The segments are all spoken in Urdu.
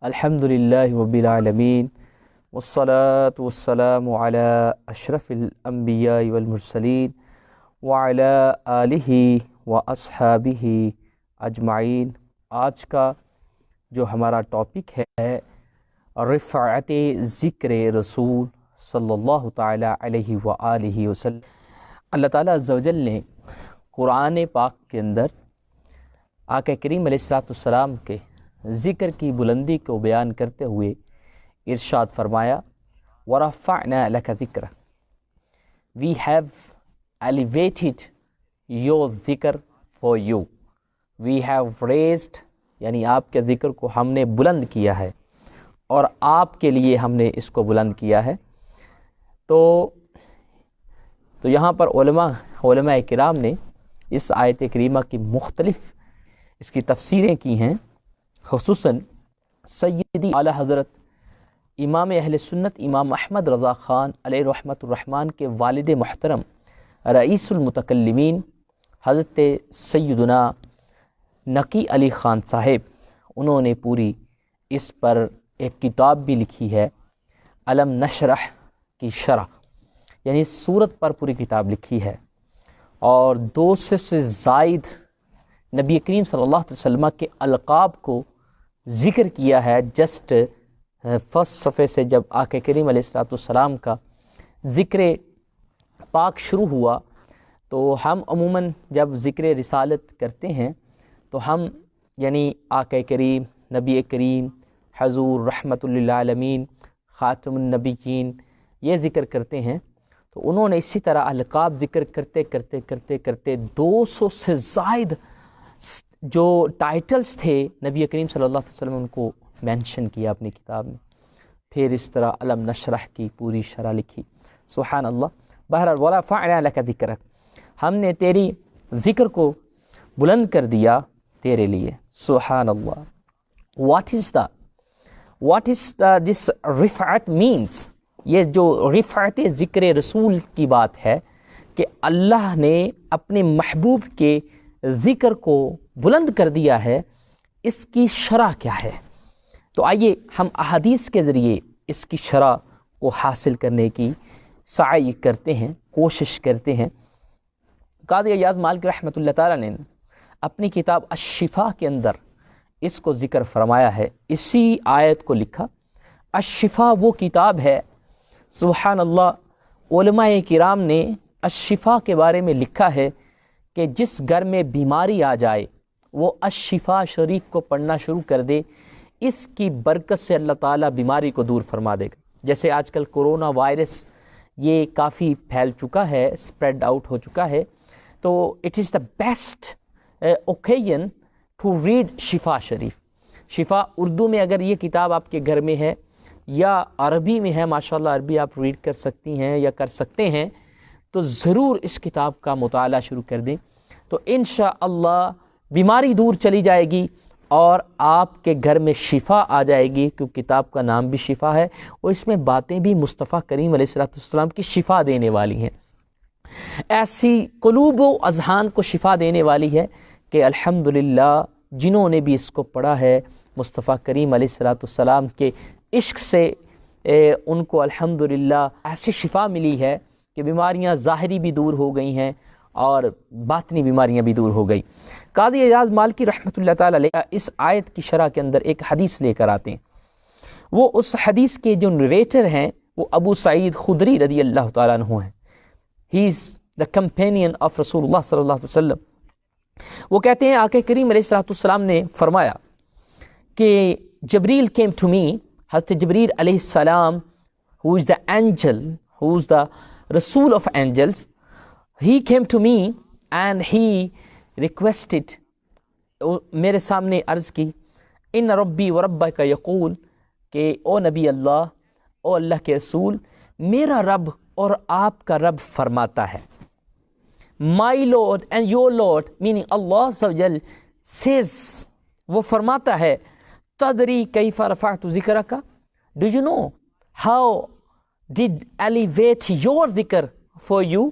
الحمدللہ رب العالمین والصلاة والسلام علی اشرف الانبیاء والمرسلین وعلی آلہ واصحابہ اجمعین۔ آج کا جو ہمارا ٹاپک ہے رفعت ذکر رسول صلی اللہ تعالیٰ علیہ وآلہ وسلم۔ اللہ تعالیٰ عز و جل نے قرآن پاک کے اندر آقا کریم علیہ السلام کے ذکر کی بلندی کو بیان کرتے ہوئے ارشاد فرمایا وَرَفَعْنَا لَكَ ذِكْرَ We have elevated your ذکر for you. We have raised یعنی آپ کے ذکر کو ہم نے بلند کیا ہے اور آپ کے لیے ہم نے اس کو بلند کیا ہے۔ تو یہاں پر علماء کرام نے اس آیت کریمہ کی مختلف اس کی تفسیریں کی ہیں، خصوصاً سیدی اعلیٰ حضرت امام اہل سنت امام احمد رضا خان علیہ رحمۃ الرحمن کے والد محترم رئیس المتکلمین حضرت سیدنا نقی علی خان صاحب، انہوں نے پوری اس پر ایک کتاب بھی لکھی ہے، علم نشرح کی شرح، یعنی سورت پر پوری کتاب لکھی ہے، اور 200 سے زائد نبی کریم صلی اللہ علیہ وسلم کے القاب کو ذکر کیا ہے۔ جسٹ فرسٹ صفحے سے جب آقا کریم علیہ السلام کا ذکر پاک شروع ہوا تو ہم عموماً جب ذکر رسالت کرتے ہیں تو ہم یعنی آقا کریم، نبی کریم، حضور رحمت للعالمین، خاتم النبیین، یہ ذکر کرتے ہیں۔ تو انہوں نے اسی طرح القاب ذکر کرتے 200 سے زائد جو ٹائٹلز تھے نبی کریم صلی اللہ علیہ وسلم ان کو مینشن کیا اپنی کتاب میں، پھر اس طرح علم نشرح کی پوری شرح لکھی۔ سبحان اللہ۔ بہرحال وَرَفَعْنَا لَكَ ذِكْرَكَ، ہم نے تیری ذکر کو بلند کر دیا تیرے لیے۔ سبحان اللہ۔ What is this Rifat means؟ یہ جو رفعت ذکر رسول کی بات ہے کہ اللہ نے اپنے محبوب کے ذکر کو بلند کر دیا ہے، اس کی شرح کیا ہے؟ تو آئیے ہم احادیث کے ذریعے اس کی شرح کو حاصل کرنے کی سعی کرتے ہیں، کوشش کرتے ہیں۔ قاضی ایاز مالکی رحمۃ اللہ تعالیٰ نے اپنی کتاب الشفا کے اندر اس کو ذکر فرمایا ہے، اسی آیت کو لکھا۔ الشفا وہ کتاب ہے، سبحان اللہ، علماء کرام نے الشفا کے بارے میں لکھا ہے کہ جس گھر میں بیماری آ جائے وہ الشفا شریف کو پڑھنا شروع کر دے، اس کی برکت سے اللہ تعالیٰ بیماری کو دور فرما دے گا۔ جیسے آج کل کرونا وائرس یہ کافی پھیل چکا ہے، اسپریڈ آؤٹ ہو چکا ہے، تو it is the best occasion to read Shifa Sharif. شفا اردو میں اگر یہ کتاب آپ کے گھر میں ہے یا عربی میں ہے، ماشاءاللہ عربی آپ ریڈ کر سکتی ہیں یا کر سکتے ہیں، تو ضرور اس کتاب کا مطالعہ شروع کر دیں، تو انشاءاللہ بیماری دور چلی جائے گی اور آپ کے گھر میں شفا آ جائے گی، کیونکہ کتاب کا نام بھی شفا ہے اور اس میں باتیں بھی مصطفیٰ کریم علیہ السلام کی شفا دینے والی ہیں، ایسی قلوب و اذہان کو شفا دینے والی ہے کہ الحمدللہ جنہوں نے بھی اس کو پڑھا ہے مصطفیٰ کریم علیہ السلام کے عشق سے ان کو الحمدللہ ایسی شفا ملی ہے کہ بیماریاں ظاہری بھی دور ہو گئی ہیں اور باطنی بیماریاں بھی دور ہو گئی۔ قاضی ایاز مالکی رحمۃ اللہ تعالیٰ علیہ اس آیت کی شرح کے اندر ایک حدیث لے کر آتے ہیں۔ وہ اس حدیث کے جو نریٹر ہیں وہ ابو سعید خدری رضی اللہ تعالیٰ عنہ ہیں۔ ہی از دا کمپینین آف رسول اللہ صلی اللہ علیہ وسلم۔ وہ کہتے ہیں آقا کریم علیہ السلام نے فرمایا کہ جبریل came to me، حضرت جبریل علیہ السلام who is the angel, who is the Rasul of angels, he came to me and he requested، میرے سامنے عرض کی، ان ربی و ربک یقول، کہ او نبی اللہ، او اللہ کے رسول، میرا رب اور آپ کا رب فرماتا ہے، my Lord and your Lord meaning Allah عز و جل says، وہ فرماتا ہے، تدری کیف رفعت ذکرک، do you know how did elevate your ذکر for you،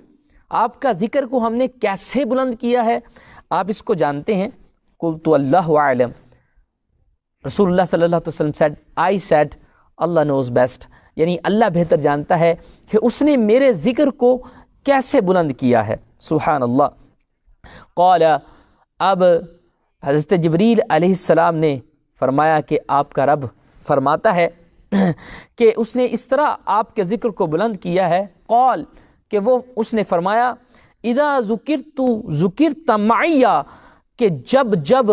آپ کا ذکر کو ہم نے کیسے بلند کیا ہے، آپ اس کو جانتے ہیں؟ قلت اللہ اعلم، رسول اللہ صلی اللہ علیہ وسلم said, I said, Allah knows best. یعنی اللہ بہتر جانتا ہے کہ اس نے میرے ذکر کو کیسے بلند کیا ہے. سبحان اللہ. قال، اب حضرت جبریل علیہ السلام نے فرمایا کہ آپ کا رب فرماتا ہے کہ اس نے اس طرح آپ کے ذکر کو بلند کیا ہے. قال، کہ وہ اس نے فرمایا اذا ذکرت ذکرت معی، کہ جب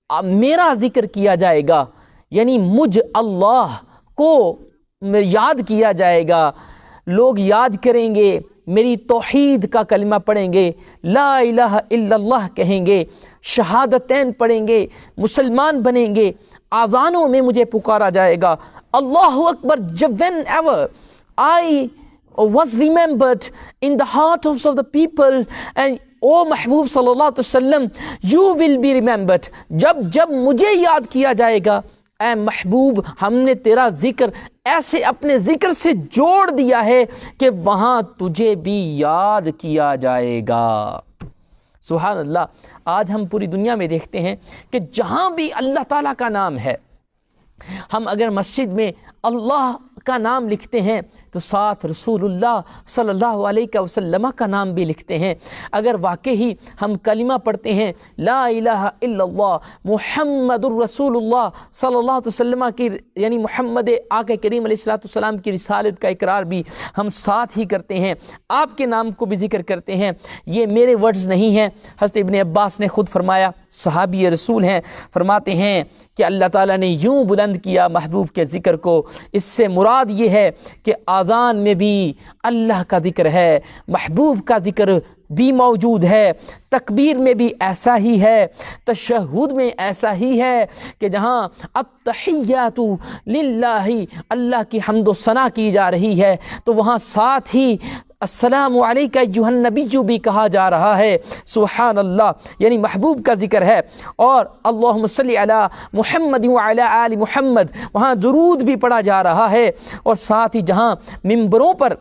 میرا ذکر کیا جائے گا، یعنی مجھ اللہ کو یاد کیا جائے گا، لوگ یاد کریں گے، میری توحید کا کلمہ پڑھیں گے، لا الہ الا اللہ کہیں گے، شہادتین پڑھیں گے، مسلمان بنیں گے، آذانوں میں مجھے پکارا جائے گا، اللہ اکبر. whenever I was remembered in the heart of the people, and او محبوب صلی اللہ علیہ وسلم you will be remembered. جب مجھے یاد کیا جائے گا، اے محبوب ہم نے تیرا ذکر ایسے اپنے ذکر سے جوڑ دیا ہے کہ وہاں تجھے بھی یاد کیا جائے گا. سبحان اللہ. آج ہم پوری دنیا میں دیکھتے ہیں کہ جہاں بھی اللہ تعالیٰ کا نام ہے، ہم اگر مسجد میں اللہ کا نام لکھتے ہیں تو ساتھ رسول اللہ صلی اللہ علیہ وسلم کا نام بھی لکھتے ہیں. اگر واقعی ہم کلمہ پڑھتے ہیں لا الہ الا اللہ محمد الرسول اللہ صلی اللہ علیہ وسلم کی، یعنی محمد آقا کریم علیہ الصلوۃ والسلام کی رسالت کا اقرار بھی ہم ساتھ ہی کرتے ہیں، آپ کے نام کو بھی ذکر کرتے ہیں. یہ میرے ورڈز نہیں ہیں، حضرت ابن عباس نے خود فرمایا، صحابی رسول ہیں، فرماتے ہیں کہ اللہ تعالیٰ نے یوں بلند کیا محبوب کے ذکر کو. اس سے مراد یہ ہے کہ آذان میں بھی اللہ کا ذکر ہے، محبوب کا ذکر بھی موجود ہے، تکبیر میں بھی ایسا ہی ہے، تشہد میں ایسا ہی ہے کہ جہاں التحیات للہ اللہ کی حمد و ثنا کی جا رہی ہے تو وہاں ساتھ ہی السلام علیکہ ایھا النبی بھی کہا جا رہا ہے. سبحان اللہ. یعنی محبوب کا ذکر ہے. اور اللہم صلی علی محمد وعلی آل محمد، وہاں درود بھی پڑھا جا رہا ہے. اور ساتھ ہی جہاں ممبروں پر،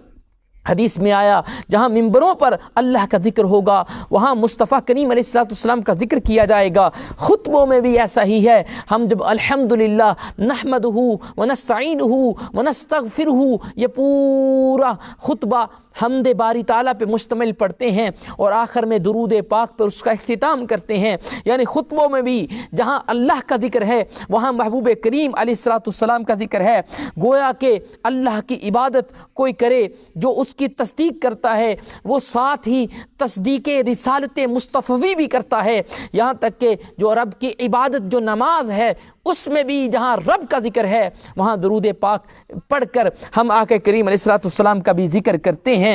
حدیث میں آیا جہاں ممبروں پر اللہ کا ذکر ہوگا وہاں مصطفیٰ کریم علیہ الصلوۃ والسلام کا ذکر کیا جائے گا. خطبوں میں بھی ایسا ہی ہے. ہم جب الحمدللہ نحمدہ ونستعینہ ونستغفرہ، یہ پورا خطبہ حمد باری تعالیٰ پہ مشتمل پڑھتے ہیں اور آخر میں درود پاک پر اس کا اختتام کرتے ہیں. یعنی خطبوں میں بھی جہاں اللہ کا ذکر ہے وہاں محبوب کریم علیہ الصلوۃ والسلام کا ذکر ہے. گویا کہ اللہ کی عبادت کوئی کرے جو اس کی تصدیق کرتا ہے وہ ساتھ ہی تصدیق رسالت مصطفی بھی کرتا ہے. یہاں تک کہ جو رب کی عبادت جو نماز ہے اس میں بھی جہاں رب کا ذکر ہے وہاں درود پاک پڑھ کر ہم آقا کریم علیہ الصلوۃ والسلام کا بھی ذکر کرتے ہیں.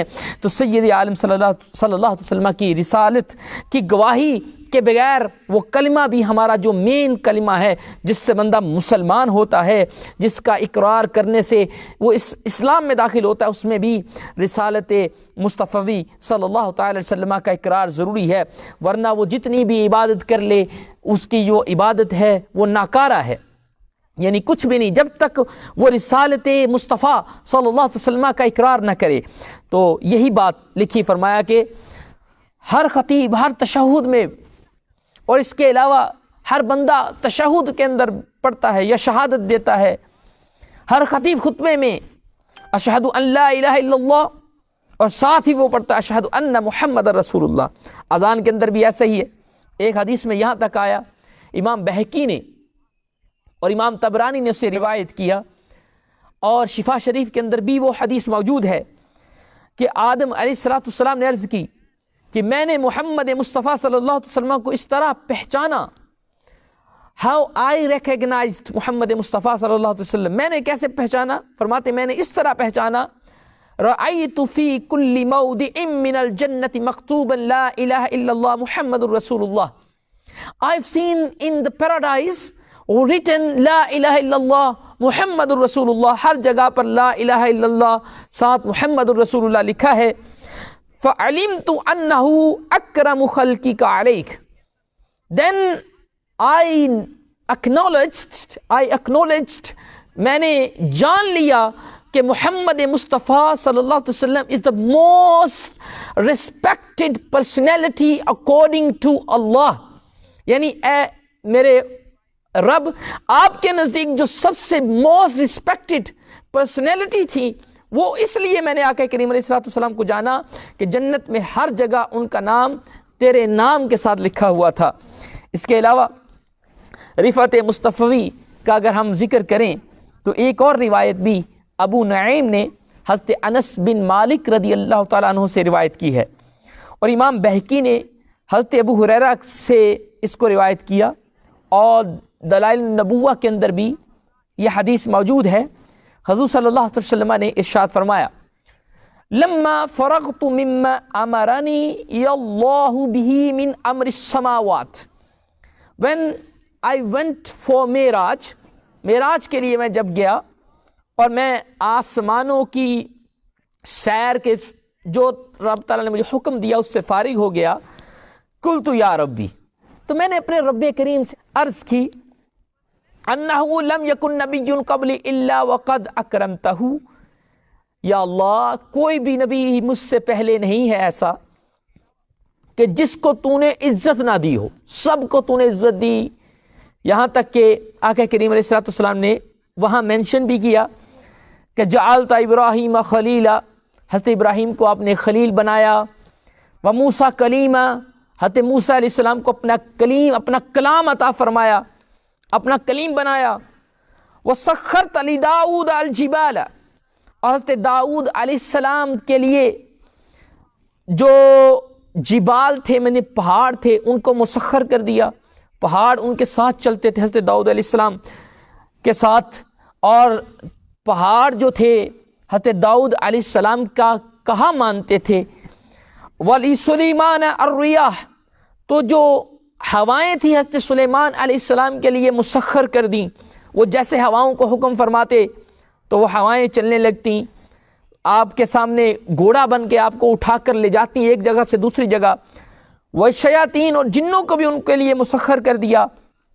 تو سید عالم صلی اللہ علیہ وسلم کی رسالت کی گواہی کے بغیر وہ کلمہ بھی ہمارا جو مین کلمہ ہے جس سے بندہ مسلمان ہوتا ہے، جس کا اقرار کرنے سے وہ اس اسلام میں داخل ہوتا ہے، اس میں بھی رسالت مصطفی صلی اللہ تعالی وسلم کا اقرار ضروری ہے. ورنہ وہ جتنی بھی عبادت کر لے اس کی جو عبادت ہے وہ ناکارہ ہے، یعنی کچھ بھی نہیں جب تک وہ رسالت مصطفیٰ صلی اللہ علیہ وسلم کا اقرار نہ کرے. تو یہی بات لکھی، فرمایا کہ ہر خطیب ہر تشہد میں اور اس کے علاوہ ہر بندہ تشہد کے اندر پڑھتا ہے یا شہادت دیتا ہے. ہر خطیب خطبے میں اشہد ان لا الہ الا اللہ اور ساتھ ہی وہ پڑھتا ہے اشہد ان محمد رسول اللہ. اذان کے اندر بھی ایسا ہی ہے. ایک حدیث میں یہاں تک آیا، امام بہقی نے اور امام طبرانی نے اسے روایت کیا اور شفا شریف کے اندر بھی وہ حدیث موجود ہے کہ آدم علیہ الصلوۃ والسلام نے عرض کی کہ میں نے محمد مصطفیٰ صلی اللہ علیہ وسلم کو اس طرح پہچانا، ہاؤ آئی ریکگنائزڈ محمد مصطفیٰ صلی اللہ علیہ وسلم، میں نے کیسے پہچانا؟ فرماتے میں نے اس طرح پہچانا، رأیت فی کل موضع من الجنة مکتوبا لا الہ الا اللہ محمد الرسول اللہ. I've seen in the paradise written لا الہ الا اللہ محمد الرسول اللہ، ہر جگہ پر لا الہ الا اللہ ساتھ محمد الرسول اللہ لکھا ہے. فعلمت انہ اکرم خلقک علیک، then I acknowledged میں نے جان لیا کہ محمد مصطفیٰ صلی اللہ علیہ وسلم is the most respected personality according to Allah. یعنی اے میرے رب آپ کے نزدیک جو سب سے موسٹ ریسپیکٹڈ پرسنالٹی تھی، وہ اس لیے میں نے آقا کریم علیہ الصلوۃ والسلام کو جانا کہ جنت میں ہر جگہ ان کا نام تیرے نام کے ساتھ لکھا ہوا تھا۔ اس کے علاوہ رفعت مصطفی کا اگر ہم ذکر کریں تو ایک اور روایت بھی ابو نعیم نے حضرت انس بن مالک رضی اللہ تعالیٰ عنہ سے روایت کی ہے، اور امام بہقی نے حضرت ابو ہریرہ سے اس کو روایت کیا، اور دلائل النبوہ کے اندر بھی یہ حدیث موجود ہے۔ حضور صلی اللہ علیہ وسلم نے ارشاد فرمایا، لما فرغت مما امرنی اللہ بہ من امر السماوات، when I went for معراج کے لیے میں جب گیا اور میں آسمانوں کی سیر کے جو رب تعالیٰ نے مجھے حکم دیا اس سے فارغ ہو گیا، قلت یا ربی، تو میں نے اپنے رب کریم سے عرض کی، انہ لم یکن نبی قبلی الا وقد اکرمتہ، یا اللہ کوئی بھی نبی مجھ سے پہلے نہیں ہے ایسا کہ جس کو تو نے عزت نہ دی ہو، سب کو تو نے عزت دی، یہاں تک کہ آقا کریم علیہ الصلوۃ والسلام نے وہاں مینشن بھی کیا کہ جعلت ابراہیم خلیلا، حضرت ابراہیم کو آپ نے خلیل بنایا، وموسیٰ کلیما، حضرت موسیٰ علیہ السلام کو اپنا کلام عطا فرمایا، اپنا کلیم بنایا، وسخرت لداؤد الجبال، اور حضرت داؤد علیہ السلام کے لیے جو جبال تھے، میں نے پہاڑ تھے ان کو مسخر کر دیا، پہاڑ ان کے ساتھ چلتے تھے حضرت داؤد علیہ السلام کے ساتھ، اور پہاڑ جو تھے حضرت داؤد علیہ السلام کا کہا مانتے تھے۔ وَلِسُلَيْمَانَ الرِّيَاحَ، تو جو ہوائیں تھیں حضرت سلیمان علیہ السلام کے لیے مسخر کر دیں، وہ جیسے ہواؤں کو حکم فرماتے تو وہ ہوائیں چلنے لگتیں، آپ کے سامنے گھوڑا بن کے آپ کو اٹھا کر لے جاتی ایک جگہ سے دوسری جگہ۔ والشیاطین، اور جنوں کو بھی ان کے لیے مسخر کر دیا،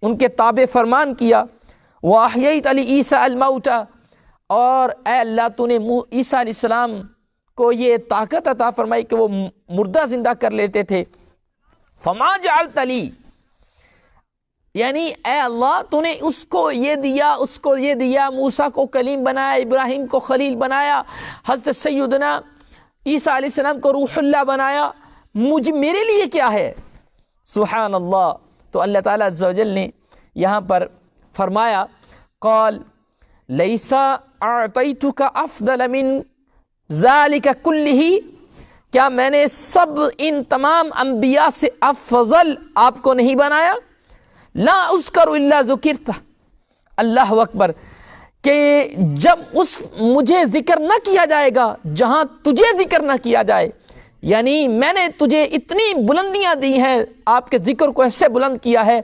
ان کے تابع فرمان کیا۔ وَأَحْيَيْتَ لِعِيسَىٰ الْمَوْتَىٰ، اور اے اللہ تو نے عیسیٰ علیہ السلام کو یہ طاقت عطا فرمائی کہ وہ مردہ زندہ کر لیتے تھے۔ فما جعلت لی، یعنی اے اللہ تو نے اس کو یہ دیا، اس کو یہ دیا، موسیٰ کو کلیم بنایا، ابراہیم کو خلیل بنایا، حضرت سیدنا عیسیٰ علیہ السلام کو روح اللہ بنایا، میرے لیے کیا ہے؟ سبحان اللہ۔ تو اللہ تعالیٰ عز و جل نے یہاں پر فرمایا، قال لیس اعطیتک افضل من ذالک کلہ، کیا میں نے سب ان تمام انبیاء سے افضل آپ کو نہیں بنایا؟ لا اذکر الا ذکرتہ، اللہ اکبر، کہ جب مجھے ذکر نہ کیا جائے گا جہاں تجھے ذکر نہ کیا جائے، یعنی میں نے تجھے اتنی بلندیاں دی ہیں، آپ کے ذکر کو ایسے بلند کیا ہے،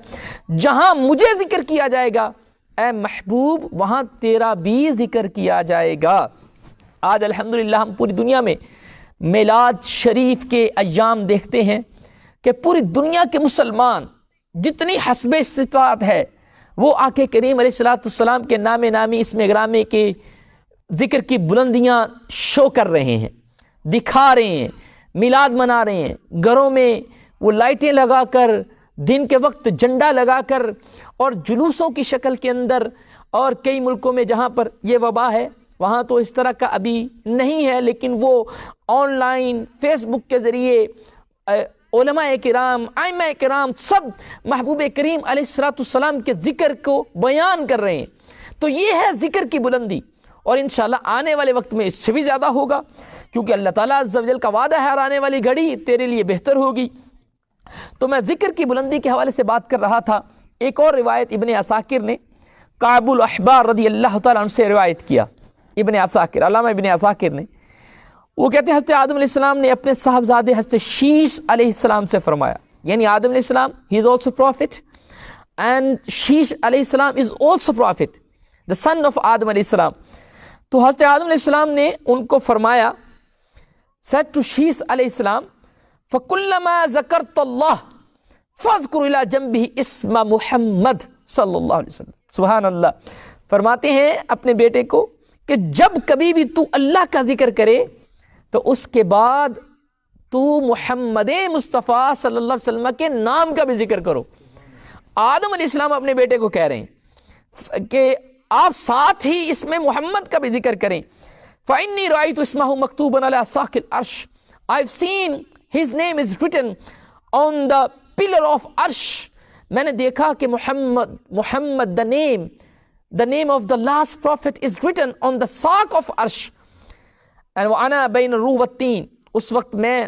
جہاں مجھے ذکر کیا جائے گا اے محبوب وہاں تیرا بھی ذکر کیا جائے گا۔ آج الحمدللہ ہم پوری دنیا میں میلاد شریف کے ایام دیکھتے ہیں کہ پوری دنیا کے مسلمان جتنی حسب استطاعت ہے وہ آقا کریم علیہ الصلوۃ والسلام کے نام نامی اسم گرامی کے ذکر کی بلندیاں شو کر رہے ہیں، دکھا رہے ہیں، میلاد منا رہے ہیں، گھروں میں وہ لائٹیں لگا کر، دن کے وقت جھنڈا لگا کر، اور جلوسوں کی شکل کے اندر، اور کئی ملکوں میں جہاں پر یہ وبا ہے وہاں تو اس طرح کا ابھی نہیں ہے، لیکن وہ آن لائن فیس بک کے ذریعے علماء کرام، ائمہ کرام سب محبوب کریم علیہ الصلوۃ والسلام کے ذکر کو بیان کر رہے ہیں۔ تو یہ ہے ذکر کی بلندی، اور انشاءاللہ آنے والے وقت میں اس سے بھی زیادہ ہوگا، کیونکہ اللہ تعالیٰ عز و جل کا وعدہ ہے، آنے والی گھڑی تیرے لیے بہتر ہوگی۔ تو میں ذکر کی بلندی کے حوالے سے بات کر رہا تھا۔ ایک اور روایت ابن عساکر نے کعب الاحبار رضی اللہ تعالیٰ عنہ سے روایت کیا، ابن عساکر، علامہ ابن عساکر نے، وہ کہتے ہیں حضرت آدم علیہ السلام نے اپنے صاحبزادے حضرت شیش علیہ السلام سے فرمایا، یعنی آدم علیہ السلام he is also prophet and شیش علیہ السلام is also prophet, the son of آدم علیہ السلام۔ تو حضرت آدم علیہ السلام نے ان کو فرمایا، said to شیش علیہ السلام، فَكُلَّمَا ذَكَرْتَ اللَّهِ فَاذْكُرْ إِلَىٰ جَنْبِهِ اسْمَ محمد صلی اللہ علیہ وسلم۔ سبحان اللہ، فرماتے ہیں اپنے بیٹے کو کہ جب کبھی بھی تو اللہ کا ذکر کرے تو اس کے بعد تو محمد مصطفیٰ صلی اللہ علیہ وسلم کے نام کا بھی ذکر کرو۔ آدم علیہ السلام اپنے بیٹے کو کہہ رہے ہیں کہ آپ ساتھ ہی اس میں محمد کا بھی ذکر کریں. فَإِنِّي رَأَيْتُ اسْمَهُ مَكْتُوبًا عَلَى سَاقِ الْعَرْشِ, I've seen his name is written on the pillar of arsh. میں نے دیکھا کہ محمد the name of the last prophet is written on the saq of arsh. and وَأَنَا بَيْنَ الرُّوحِ وَالطِّينِ, اس وقت میں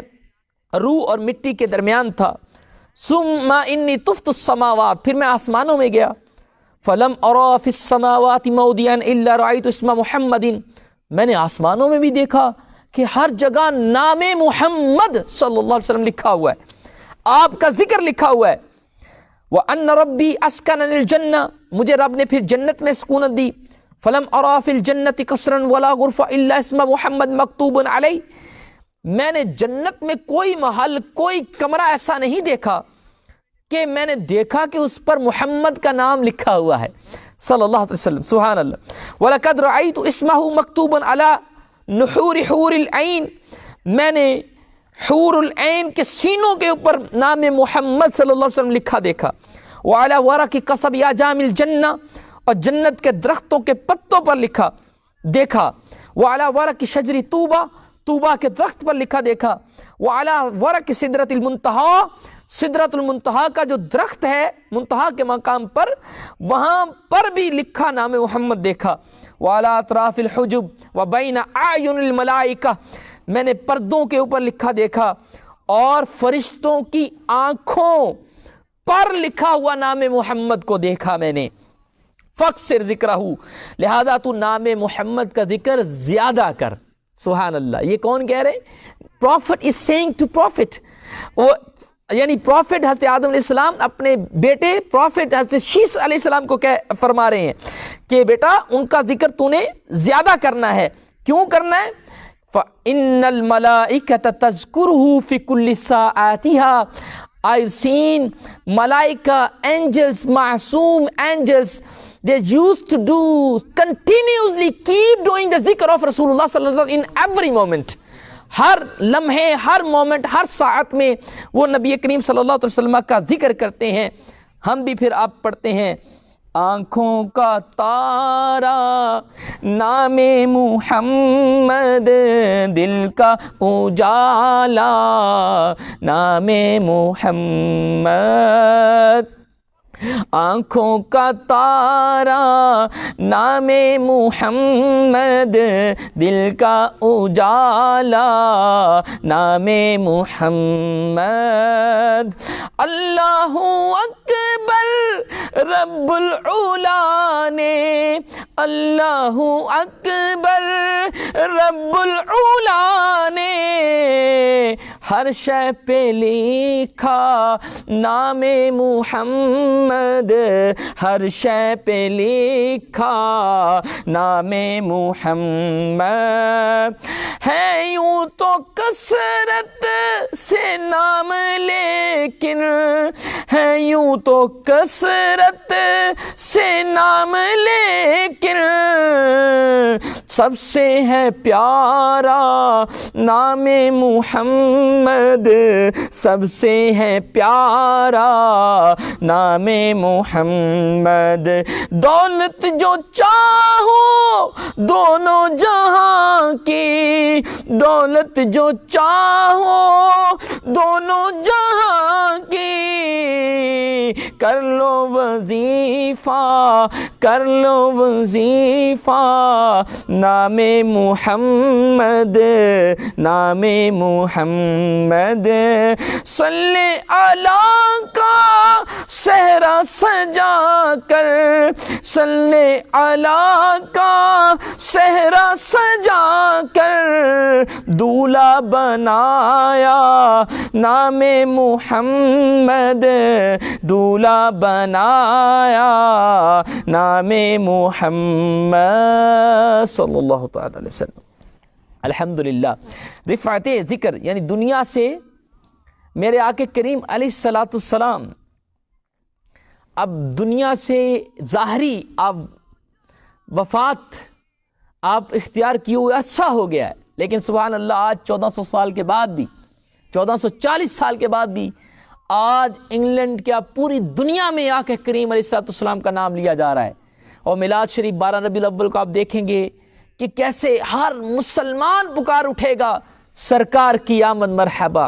روح اور مٹی کے درمیان تھا. ثُمَّ إِنِّي طُفْتُ السَّمَاوَاتِ, پھر میں آسمانوں میں گیا. فَلَمْ أَرَى فِي السَّمَاوَاتِ مَوْضِعًا إِلَّا رَأَيْتُ اسْمَ مُحَمَّدٍ, میں نے آسمانوں میں بھی دیکھا کہ ہر جگہ نام محمد صلی اللہ علیہ وسلم لکھا ہوا ہے, آپ کا ذکر لکھا ہوا ہے. وَأَنَّ رَبِّي أَسْكَنَنِ الْجَنَّةِ, مجھے رب نے پھر جنت میں سکونت دی. فَلَمْ أَرَى فِي الْجَنَّةِ قَصْرًا وَلَا غُرْفَةً إِلَّا اسْمَ مُحَمَّد مَكْتُوبٌ عَلَيْهِ, میں نے جنت میں کوئی محل, کوئی کمرہ ایسا نہیں دیکھا کہ میں نے دیکھا کہ اس پر محمد کا نام لکھا ہوا ہے صلی اللہ علیہ وسلم. سبحان اللہ. وَلَقَدْ رَأَيْتُ اسْمَهُ مَكْتُوبًا عَلَى نُحُورِ حُورِ الْعَيْنِ, میں نے حور العین کے سینوں کے اوپر نام محمد صلی اللہ علیہ وسلم لکھا دیکھا. وَعَلَى وَرَقِ قَصَبِ أَعْجَامِ الْجَنَّةِ, اور جنت کے درختوں کے پتوں پر لکھا دیکھا. وَعَلَى وَرَقِ شَجْرِ طُوبَى, طوبہ کے درخت پر لکھا دیکھا. وَعَلَى وَرَقِ سِدْرَةِ الْمُنْتَهَى, سدرۃ المنتہا کا جو درخت ہے منتہا کے مقام پر, وہاں پر بھی لکھا نام محمد دیکھا. وَعَلَى أَطْرَافِ الْحُجُبِ وَبَيْنَ أَعْيُنِ الْمَلَائِكَةِ, میں نے پردوں کے اوپر لکھا دیکھا اور فرشتوں کی آنکھوں پر لکھا ہوا نام محمد کو دیکھا میں نے. فَاكْثِرْ ذِكْرَهُ, لہذا تو نام محمد کا ذکر زیادہ کر. سبحان اللہ. یہ کون کہہ رہے؟ Prophet is seeing to prophet, یعنی پروفٹ حضرت آدم علیہ السلام اپنے بیٹے پروفٹ حضرت شیس علیہ السلام کو فرما رہے ہیں کہ بیٹا ان کا ذکر تو نے زیادہ کرنا ہے. کیوں کرنا ہے؟ فَإِنَّ الْمَلَائِكَةَ تَذْكُرُهُ فِي كُلِّ سَاعَاتِهَا, I've seen malaika, angels, ma'soom angels, they used to do continuously keep doing the zikr of Rasulullah sallallahu alaihi wasallam in every moment. ہر لمحے, ہر مومنٹ, ہر ساعت میں وہ نبی کریم صلی اللہ علیہ وسلم کا ذکر کرتے ہیں. ہم بھی پھر آپ پڑھتے ہیں, آنکھوں کا تارا نام محمد, دل کا اجالا نام محمد, آنکھوں کا تارا نام محمد, دل کا اجالا نام محمد. اللہ اکبر رب العلا نے, اللہ اکبر رب العلا نے ہر شے پہ لکھا نام محمد, ہر شے پہ لکھا نام محمد. ہے یوں تو کثرت سے نام لیکن, ہے یوں تو کثرت سے نام لیکن, سب سے ہے پیارا نام محمد, سب سے ہے پیارا نام محمد. دولت جو چاہو دونوں جہاں کی, دولت جو چاہو دونوں جہاں کی, کر لو وظیفہ, کر لو وظیفہ نام محمد, نام محمد. صلی علی کا صحرا سجا کر, صلی علی کا صحرا سجا کر دولہا بنایا نام محمد, دولہا بنایا نام محمد صلی اللہ تعالی علیہ وسلم. الحمدللہ. رفعت ذکر یعنی دنیا سے میرے آقا کریم علیہ السلام اب دنیا سے ظاہری آپ وفات آپ اختیار کیے ہوئے اچھا ہو گیا ہے, لیکن سبحان اللہ آج 1400 سال کے بعد بھی, 1440 سال کے بعد بھی آج انگلینڈ کیا پوری دنیا میں آقا کریم علیہ السلام کا نام لیا جا رہا ہے. اور میلاد شریف 12 ربیع الاول کو آپ دیکھیں گے کہ کیسے ہر مسلمان پکار اٹھے گا سرکار کی آمد مرحبا،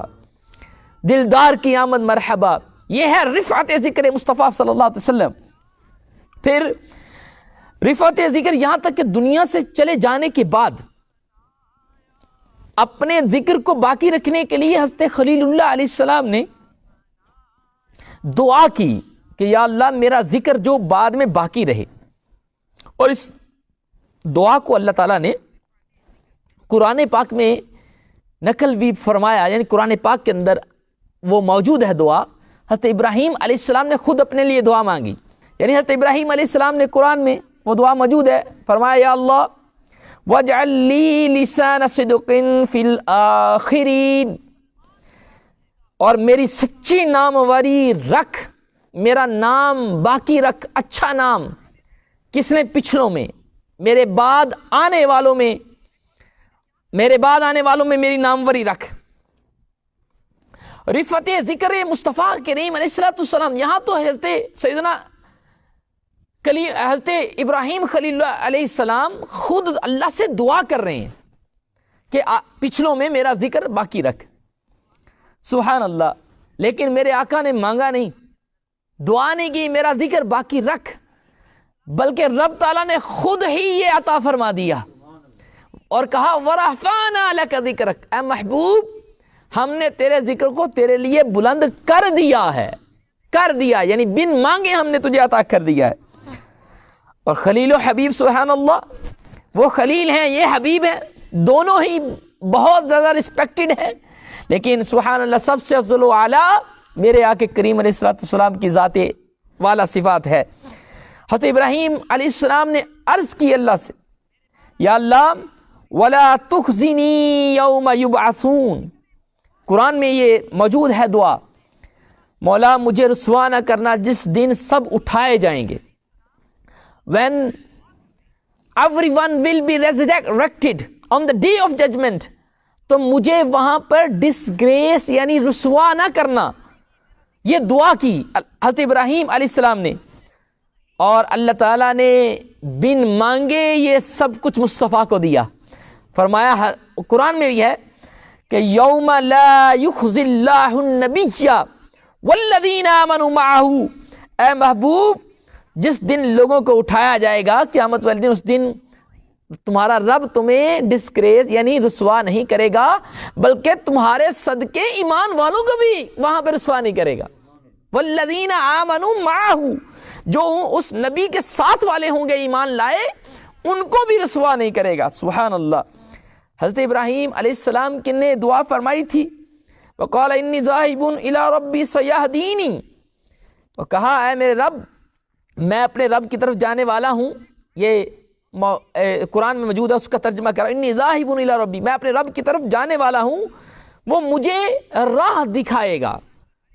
دلدار کی آمد مرحبا. یہ ہے رفعت ذکر مصطفیٰ صلی اللہ علیہ وسلم. پھر رفعت ذکر یہاں تک کہ دنیا سے چلے جانے کے بعد اپنے ذکر کو باقی رکھنے کے لیے حضرت خلیل اللہ علیہ السلام نے دعا کی کہ یا اللہ میرا ذکر جو بعد میں باقی رہے. اور اس دعا کو اللہ تعالیٰ نے قرآن پاک میں نقل بھی فرمایا، یعنی قرآن پاک کے اندر وہ موجود ہے دعا. حضرت ابراہیم علیہ السلام نے خود اپنے لیے دعا مانگی، یعنی حضرت ابراہیم علیہ السلام نے قرآن میں وہ دعا موجود ہے. فرمایا یا اللہ وَاجْعَلْ لِي لِسَانَ صِدْقٍ فِي الْآخِرِينَ، اور میری سچی ناموری رکھ، میرا نام باقی رکھ، اچھا نام کس نے؟ پچھلوں میں، میرے بعد آنے والوں میں، میری ناموری رکھ. رفعت ذکر مصطفیٰ کریم علیہ السلام. یہاں تو حضرت سیدنا حضرت ابراہیم خلیل اللہ علیہ السلام خود اللہ سے دعا کر رہے ہیں کہ پچھلوں میں میرا ذکر باقی رکھ. سبحان اللہ. لیکن میرے آقا نے مانگا نہیں، دعا نہیں کی میرا ذکر باقی رکھ، بلکہ رب تعالیٰ نے خود ہی یہ عطا فرما دیا اور کہا وَرَفَعْنَا لَكَ ذِكْرَكَ، اے محبوب ہم نے تیرے ذکر کو تیرے لیے بلند کر دیا ہے، یعنی بن مانگے ہم نے تجھے عطا کر دیا ہے. اور خلیل و حبیب سبحان اللہ، وہ خلیل ہیں یہ حبیب ہیں، دونوں ہی بہت زیادہ رسپیکٹڈ ہیں، لیکن سبحان اللہ سب سے افضل و اعلیٰ میرے آقا کریم علیہ السلام کی ذات والا صفات ہے. حضرت ابراہیم علیہ السلام نے عرض کی اللہ سے یا اللہ وَلَا تُخْزِنِي يَوْمَ يُبْعَثُونَ. قرآن میں یہ موجود ہے دعا، مولا مجھے رسوا نہ کرنا جس دن سب اٹھائے جائیں گے. When everyone will be resurrected on the day of judgment، تو مجھے وہاں پر ڈسگریس یعنی رسوا نہ کرنا. یہ دعا کی حضرت ابراہیم علیہ السلام نے، اور اللہ تعالیٰ نے بن مانگے یہ سب کچھ مصطفیٰ کو دیا. فرمایا قرآن میں بھی ہے کہ یوم لا یخزی اللہ النبی والذین آمنوا معہ، اے محبوب جس دن لوگوں کو اٹھایا جائے گا قیامت والے دن، اس دن تمہارا رب تمہیں ڈسگریس یعنی رسوا نہیں کرے گا، بلکہ تمہارے صدقے ایمان والوں کو بھی وہاں پہ رسوا نہیں کرے گا. والذین آمنوا معہ، جو اس نبی کے ساتھ والے ہوں گے ایمان لائے ان کو بھی رسوا نہیں کرے گا. سبحان اللہ. حضرت ابراہیم علیہ السلام نے دعا فرمائی تھی وقال انی ذاہب الی ربی سیہدینی، وہ کہا اے میرے رب میں اپنے رب کی طرف جانے والا ہوں. یہ قرآن میں موجود ہے، اس کا ترجمہ کرا انی ذاہب الی ربی، میں اپنے رب کی طرف جانے والا ہوں، وہ مجھے راہ دکھائے گا،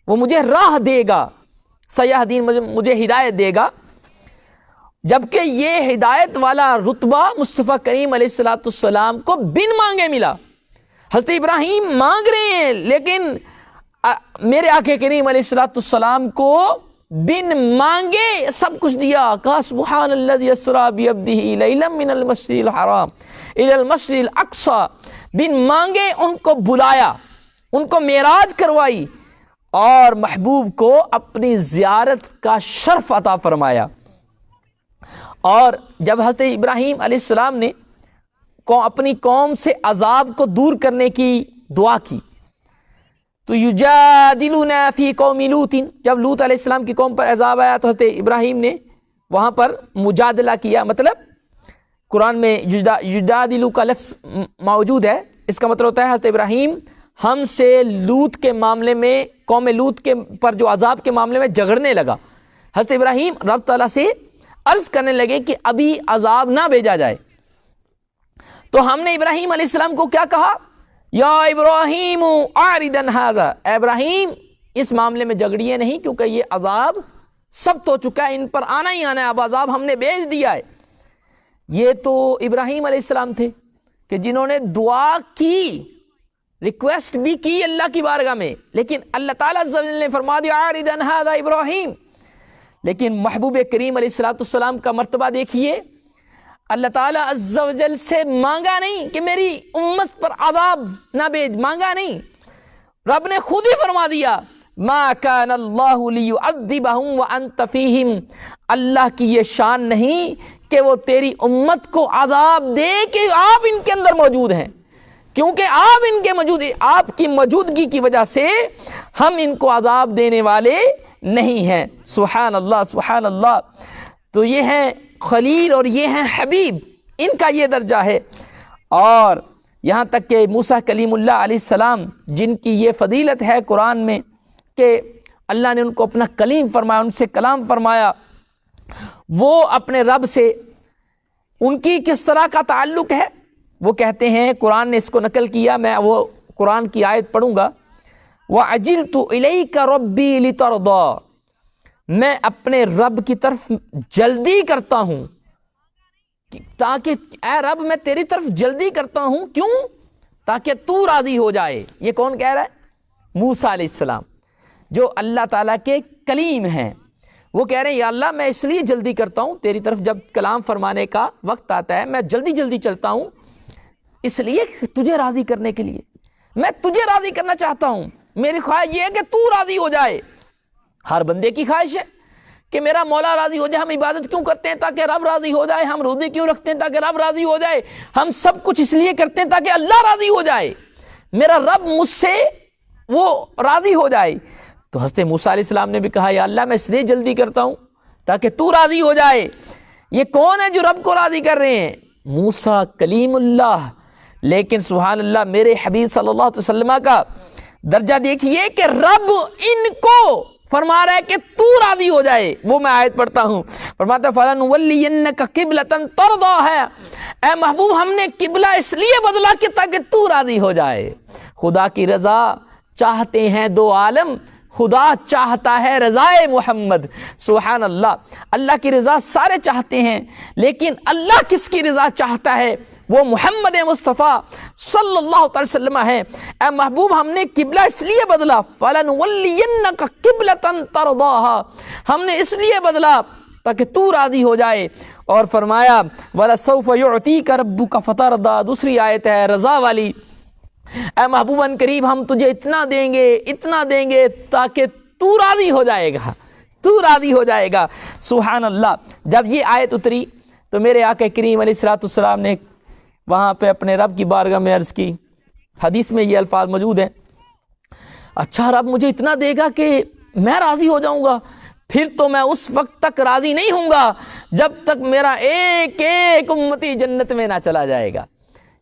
وہ مجھے راہ دے گا، سیہدین مجھے ہدایت دے گا. جبکہ یہ ہدایت والا رتبہ مصطفیٰ کریم علیہ السلام کو بن مانگے ملا. حضرت ابراہیم مانگ رہے ہیں لیکن میرے آقا کریم علیہ السلام کو بن مانگے سب کچھ دیا. کہا سبحان الذی اسری بعبدہ لیلا من المسجد الحرام الی المسجد الاقصی، بن مانگے ان کو بلایا، ان کو معراج کروائی اور محبوب کو اپنی زیارت کا شرف عطا فرمایا. اور جب حضرت ابراہیم علیہ السلام نے اپنی قوم سے عذاب کو دور کرنے کی دعا کی تو یجادلونا فی قوم لوط، جب لوط علیہ السلام کی قوم پر عذاب آیا تو حضرت ابراہیم نے وہاں پر مجادلہ کیا. مطلب قرآن میں یجادلو کا لفظ موجود ہے، اس کا مطلب ہوتا ہے حضرت ابراہیم ہم سے لوط کے معاملے میں، قوم لوط کے پر جو عذاب کے معاملے میں جھگڑنے لگا. حضرت ابراہیم رب تعالیٰ سے عرض کرنے لگے کہ ابھی عذاب نہ بھیجا جائے. تو ہم نے ابراہیم علیہ السلام کو کیا کہا؟ یا ابراہیم اعرض عن ھذا، اے ابراہیم اس معاملے میں جھگڑیے نہیں کیونکہ یہ عذاب سب تو چکا ہے، ان پر آنا ہی آنا ہے، اب عذاب ہم نے بھیج دیا ہے. یہ تو ابراہیم علیہ السلام تھے کہ جنہوں نے دعا کی ریکویسٹ بھی کی اللہ کی بارگاہ میں، لیکن اللہ تعالیٰ عز و جل نے فرما دیا اعرض عن ھذا ابراہیم. لیکن محبوب کریم علیہ الصلوۃ والسلام کا مرتبہ دیکھیے، اللہ تعالیٰ عز و جل سے مانگا نہیں کہ میری امت پر عذاب نہ بھیج، مانگا نہیں، رب نے خود ہی فرما دیا ما کان اللہ لیعذبہم وانت فیہم. اللہ کی یہ شان نہیں کہ وہ تیری امت کو عذاب دے کہ آپ ان کے اندر موجود ہیں، کیونکہ آپ ان کے آپ کی موجودگی کی وجہ سے ہم ان کو عذاب دینے والے نہیں ہیں. سبحان اللہ سبحان اللہ. تو یہ ہیں خلیل اور یہ ہیں حبیب، ان کا یہ درجہ ہے. اور یہاں تک کہ موسیٰ کلیم اللہ علیہ السلام جن کی یہ فضیلت ہے قرآن میں کہ اللہ نے ان کو اپنا کلیم فرمایا، ان سے کلام فرمایا، وہ اپنے رب سے ان کی کس طرح کا تعلق ہے وہ کہتے ہیں، قرآن نے اس کو نقل کیا، میں وہ قرآن کی آیت پڑھوں گا. وَعَجِلْتُ إِلَيْكَ رَبِّي لِتَرْضَىٰ، میں اپنے رب کی طرف جلدی کرتا ہوں تاکہ اے رب میں تیری طرف جلدی کرتا ہوں، کیوں؟ تاکہ تو راضی ہو جائے. یہ کون کہہ رہا ہے؟ موسیٰ علیہ السلام جو اللہ تعالیٰ کے کلیم ہیں، وہ کہہ رہے ہیں یا اللہ میں اس لیے جلدی کرتا ہوں تیری طرف، جب کلام فرمانے کا وقت آتا ہے میں جلدی جلدی چلتا ہوں اس لیے تجھے راضی کرنے کے لیے، میں تجھے راضی کرنا چاہتا ہوں. میری خواہش یہ ہے کہ تو راضی ہو جائے. ہر بندے کی خواہش ہے کہ میرا مولا راضی ہو جائے. ہم عبادت کیوں کرتے ہیں؟ تاکہ رب راضی ہو جائے. ہم روزے کیوں رکھتے ہیں؟ تاکہ رب راضی ہو جائے. ہم سب کچھ اس لیے کرتے ہیں تاکہ اللہ راضی ہو جائے، میرا رب مجھ سے وہ راضی ہو جائے. تو حضرت موسیٰ علیہ السلام نے بھی کہا یا اللہ میں اس لیے جلدی کرتا ہوں تاکہ تو راضی ہو جائے. یہ کون ہے جو رب کو راضی کر رہے ہیں؟ موسیٰ کلیم اللہ. لیکن سبحان اللہ میرے حبیب صلی اللہ علیہ وسلم کا درجہ دیکھیے کہ رب ان کو فرما رہا ہے کہ تو راضی ہو جائے. وہ میں آیت پڑھتا ہوں، فرماتا ہے فَلَنُوَلِّيَنَّكَ قِبْلَةً تَرْضَاهَا، اے محبوب ہم نے قبلہ اس لیے بدلا کہ تاکہ تو راضی ہو جائے. خدا کی رضا چاہتے ہیں دو عالم، خدا چاہتا ہے رضائے محمد. سبحان اللہ. اللہ کی رضا سارے چاہتے ہیں لیکن اللہ کس کی رضا چاہتا ہے؟ وہ محمد مصطفیٰ صلی اللہ علیہ وسلم ہے. اے محبوب ہم نے قبلہ اس لیے بدلا فَلَنُوَلِّيَنَّكَ قِبْلَةً تَرْضَاهَا، ہم نے اس لیے بدلا تاکہ تو راضی ہو جائے. اور فرمایا وَلَسَوْفَ يُعْطِيكَ رَبُّكَ فَتَرْضَىٰ، دوسری آیت ہے رضا والی. اے محبوباً قریب ہم تجھے اتنا دیں گے تاکہ تو راضی ہو جائے گا، تو راضی ہو جائے گا. سبحان اللہ. جب یہ آیت اتری تو میرے آقا کریم علیہ الصلوۃ والسلام نے وہاں پہ اپنے رب کی بارگاہ میں عرض کی. حدیث میں یہ الفاظ موجود ہیں، اچھا رب مجھے اتنا دے گا کہ میں راضی ہو جاؤں گا، پھر تو میں اس وقت تک راضی نہیں ہوں گا جب تک میرا ایک ایک امتی جنت میں نہ چلا جائے گا.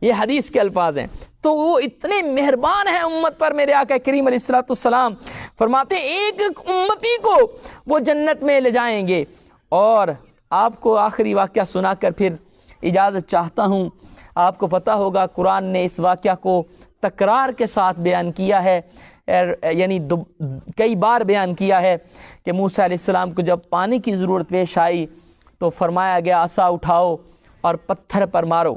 یہ حدیث کے الفاظ ہیں. تو وہ اتنے مہربان ہیں امت پر میرے آقا کریم علیہ الصلوۃ والسلام، فرماتے ہیں ایک ایک امتی کو وہ جنت میں لے جائیں گے. اور آپ کو آخری واقعہ سنا کر پھر اجازت چاہتا ہوں. آپ کو پتہ ہوگا قرآن نے اس واقعہ کو تکرار کے ساتھ بیان کیا ہے، یعنی کئی بار بیان کیا ہے کہ موسیٰ علیہ السلام کو جب پانی کی ضرورت پیش آئی تو فرمایا گیا عصا اٹھاؤ اور پتھر پر مارو،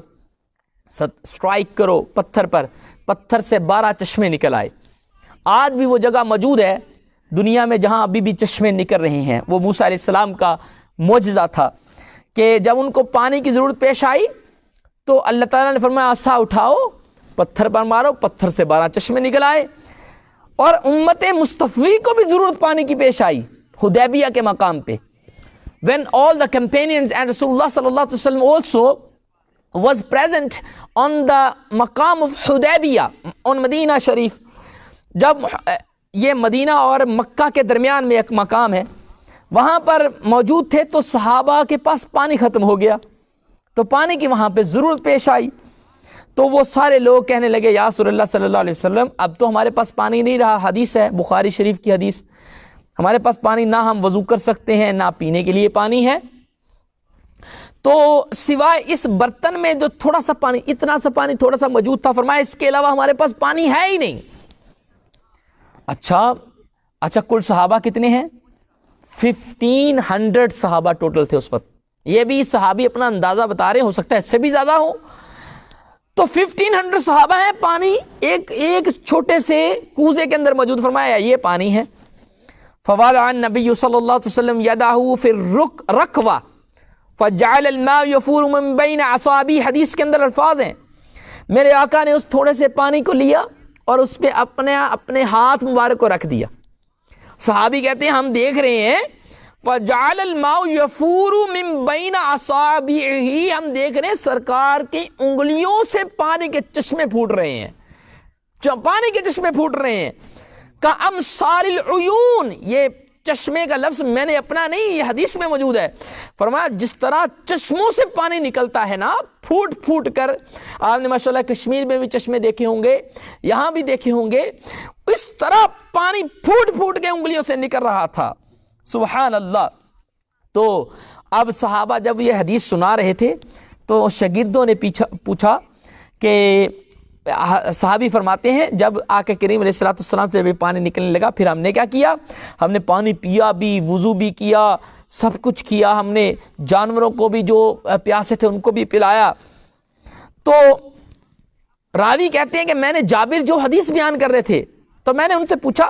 سٹرائک کرو پتھر پر. پتھر سے 12 چشمے نکل آئے. آج بھی وہ جگہ موجود ہے دنیا میں جہاں ابھی بھی چشمے نکل رہے ہیں. وہ موسیٰ علیہ السلام کا معجزہ تھا کہ جب ان کو پانی کی ضرورت پیش آئی تو اللہ تعالیٰ نے فرمایا عصا اٹھاؤ پتھر پر مارو، پتھر سے 12 چشمے نکل آئے. اور امت مصطفی کو بھی ضرورت پانی کی پیش آئی حدیبیہ کے مقام پہ. when all the companions and Rasulullah sallallahu alaihi wasallam also was present on the مقام of حدیبیہ on مدینہ شریف. جب یہ مدینہ اور مکہ کے درمیان میں ایک مقام ہے وہاں پر موجود تھے تو صحابہ کے پاس پانی ختم ہو گیا تو پانی کی وہاں پہ ضرورت پیش آئی. تو وہ سارے لوگ کہنے لگے یا رسول اللہ صلی اللہ علیہ وسلم اب تو ہمارے پاس پانی نہیں رہا. حدیث ہے بخاری شریف کی حدیث، ہمارے پاس پانی نہ ہم وضو کر سکتے ہیں نہ پینے کے لیے پانی ہے، تو سوائے اس برتن میں جو تھوڑا سا پانی، اتنا سا پانی تھوڑا سا موجود تھا، فرمایا اس کے علاوہ ہمارے پاس پانی ہے ہی نہیں. اچھا کل صحابہ کتنے ہیں؟ 1500 صحابہ ٹوٹل تھے اس وقت. یہ بھی صحابی اپنا اندازہ بتا رہے، ہو سکتا ہے اس سے بھی زیادہ ہو. تو 1500 صحابہ ہیں، پانی ایک چھوٹے سے کوزے کے اندر موجود، فرمایا یہ پانی ہے۔ فوضع النبی صلی اللہ علیہ وسلم یدہ فی الرکوہ فجعل الماء یفور من بین اصابعہ، حدیث کے اندر الفاظ ہیں، میرے آقا نے اس تھوڑے سے پانی کو لیا اور اس پہ اپنے ہاتھ مبارک کو رکھ دیا۔ صحابی کہتے ہیں ہم دیکھ رہے ہیں فجعل الماء یفور من بین اصابعہ، ہم دیکھ رہے ہیں سرکار کی انگلیوں سے پانی کے چشمے پھوٹ رہے ہیں، پانی کے چشمے پھوٹ رہے ہیں۔ کامثال العیون، یہ چشمے کا لفظ میں نے اپنا نہیں، یہ حدیث میں موجود ہے۔ فرمایا جس طرح چشموں سے پانی نکلتا ہے نا پھوٹ پھوٹ کر، آپ نے ماشاءاللہ کشمیر میں بھی چشمے دیکھے ہوں گے، یہاں بھی دیکھے ہوں گے، اس طرح پانی پھوٹ پھوٹ کے انگلیوں سے نکل رہا تھا۔ سبحان اللہ۔ تو اب صحابہ جب یہ حدیث سنا رہے تھے تو شاگردوں نے پوچھا کہ صحابی فرماتے ہیں جب آقا کریم علیہ السلام سے بھی پانی نکلنے لگا، پھر ہم نے کیا کیا، ہم نے پانی پیا بھی، وضو بھی کیا، سب کچھ کیا، ہم نے جانوروں کو بھی جو پیاسے تھے ان کو بھی پلایا۔ تو راوی کہتے ہیں کہ میں نے جابر جو حدیث بیان کر رہے تھے تو میں نے ان سے پوچھا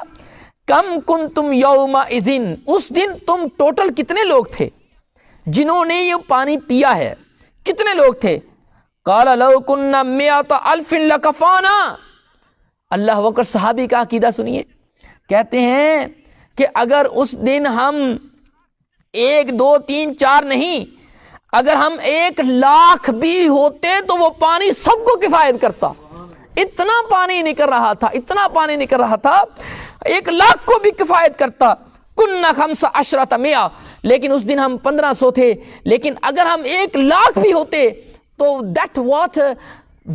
کم کنتم یومئذ، اس دن تم ٹوٹل کتنے لوگ تھے جنہوں نے یہ پانی پیا ہے، کتنے لوگ تھے؟ قال لو كنا 100,000 لكفانا۔ اللہ اکبر، صحابی کا عقیدہ سنیے، کہتے ہیں کہ اگر اس دن ہم 1 2 3 4 نہیں، اگر ہم 1,00,000 بھی ہوتے تو وہ پانی سب کو کفایت کرتا، اتنا پانی نکل رہا تھا، اتنا پانی نکل رہا تھا، 1,00,000 کو بھی کفایت کرتا۔ کننا 15,100، لیکن اس دن ہم 1500 تھے، لیکن اگر ہم 1,00,000 بھی ہوتے تو that water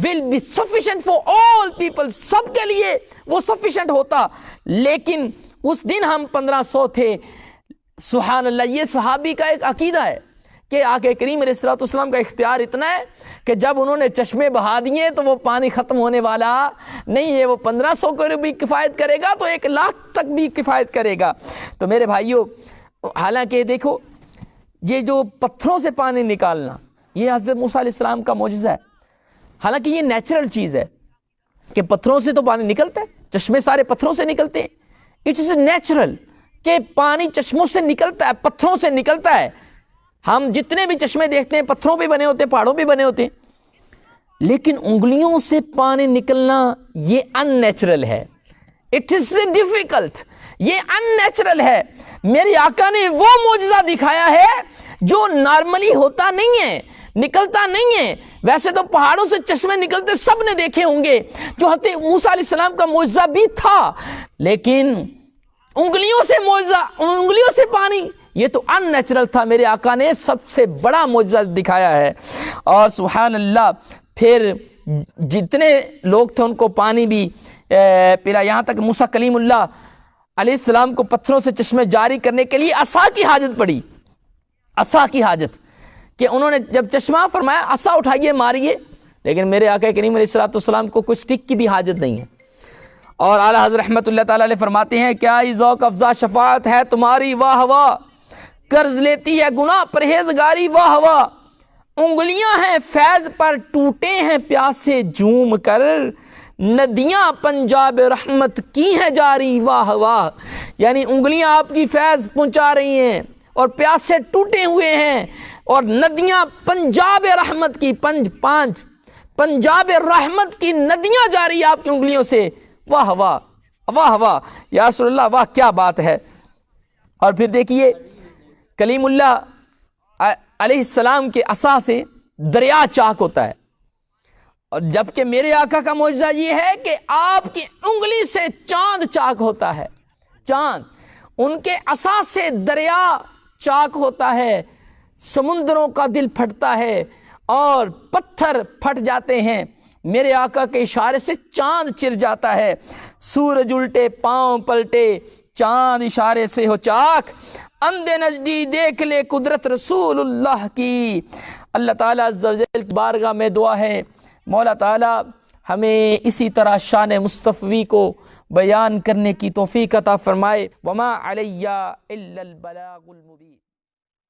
will be sufficient for all people، سب کے لیے وہ sufficient ہوتا، لیکن اس دن ہم 1500 تھے۔ سبحان اللہ، یہ صحابی کا ایک عقیدہ ہے کہ آقا کریم علیہ السلام کا اختیار اتنا ہے کہ جب انہوں نے چشمے بہا دیے تو وہ پانی ختم ہونے والا نہیں ہے، وہ 1500 کو بھی کفایت کرے گا تو 1,00,000 تک بھی کفایت کرے گا۔ تو میرے بھائیوں، حالانکہ دیکھو یہ جو پتھروں سے پانی نکالنا یہ حضرت موسیٰ علیہ السلام کا معجزہ ہے، حالانکہ یہ نیچرل چیز ہے کہ پتھروں سے تو پانی نکلتا ہے، چشمے سارے پتھروں سے نکلتے ہیں، اٹ از نیچرل کہ پانی چشموں سے نکلتا ہے، پتھروں سے نکلتا ہے۔ ہم جتنے بھی چشمے دیکھتے ہیں پتھروں پہ بنے ہوتے ہیں، پہاڑوں پہ بنے ہوتے ہیں، لیکن انگلیوں سے پانی نکلنا یہ ان نیچرل ہے، اٹ از ڈیفیکلٹ، یہ ان نیچرل ہے۔ میرے آقا نے وہ معجزہ دکھایا ہے جو نارملی ہوتا نہیں ہے، نکلتا نہیں ہے۔ ویسے تو پہاڑوں سے چشمے نکلتے سب نے دیکھے ہوں گے، جو حضرت موسیٰ علیہ السلام کا معجزہ بھی تھا، لیکن انگلیوں سے معجزہ، انگلیوں سے پانی، یہ تو ان نیچرل تھا۔ میرے آقا نے سب سے بڑا معجزہ دکھایا ہے۔ اور سبحان اللہ، پھر جتنے لوگ تھے ان کو پانی بھی پلا، یہاں تک موسیٰ کلیم اللہ علیہ السلام کو پتھروں سے چشمے جاری کرنے کے لیے عصا کی حاجت پڑی، عصا کی حاجت، کہ انہوں نے جب چشمہ فرمایا عصا اٹھائیے ماریے، لیکن میرے آقا کریم علیہ السلام کو کوئی سٹک کی بھی حاجت نہیں ہے۔ اور اعلیٰ حضرت رحمۃ اللہ تعالیٰ علیہ فرماتے ہیں کیا یہ ذوق افزا شفاعت ہے تمہاری واہ واہ، قرض لیتی ہے گناہ پرہیزگاری واہ واہ، انگلیاں ہیں فیض پر ٹوٹے ہیں پیاسے جھوم کر، ندیاں پنجاب رحمت کی ہیں جاری واہ واہ، یعنی انگلیاں آپ کی فیض پہنچا رہی ہیں اور پیاسے ٹوٹے ہوئے ہیں، اور ندیاں پنجاب رحمت کی پنجاب رحمت کی ندیاں جاری آپ کی انگلیوں سے، واہ واہ واہ واہ یا رسول اللہ، واہ کیا بات ہے۔ اور پھر دیکھیے کلیم اللہ علیہ السلام کے عصا سے دریا چاک ہوتا ہے، اور جبکہ میرے آقا کا معجزہ یہ ہے کہ آپ کی انگلی سے چاند چاک ہوتا ہے، چاند، ان کے عصا سے دریا چاک ہوتا ہے، سمندروں کا دل پھٹتا ہے اور پتھر پھٹ جاتے ہیں، میرے آقا کے اشارے سے چاند چر جاتا ہے، سورج الٹے پاؤں پلٹے چاند اشارے سے ہو چاک، اندھے نجدی دیکھ لے قدرت رسول اللہ کی۔ اللہ تعالیٰ عز و جل کی بارگاہ میں دعا ہے مولا تعالیٰ ہمیں اسی طرح شان مصطفی کو بیان کرنے کی توفیق عطا فرمائے۔ وما علیہ الا البلاغ المبین۔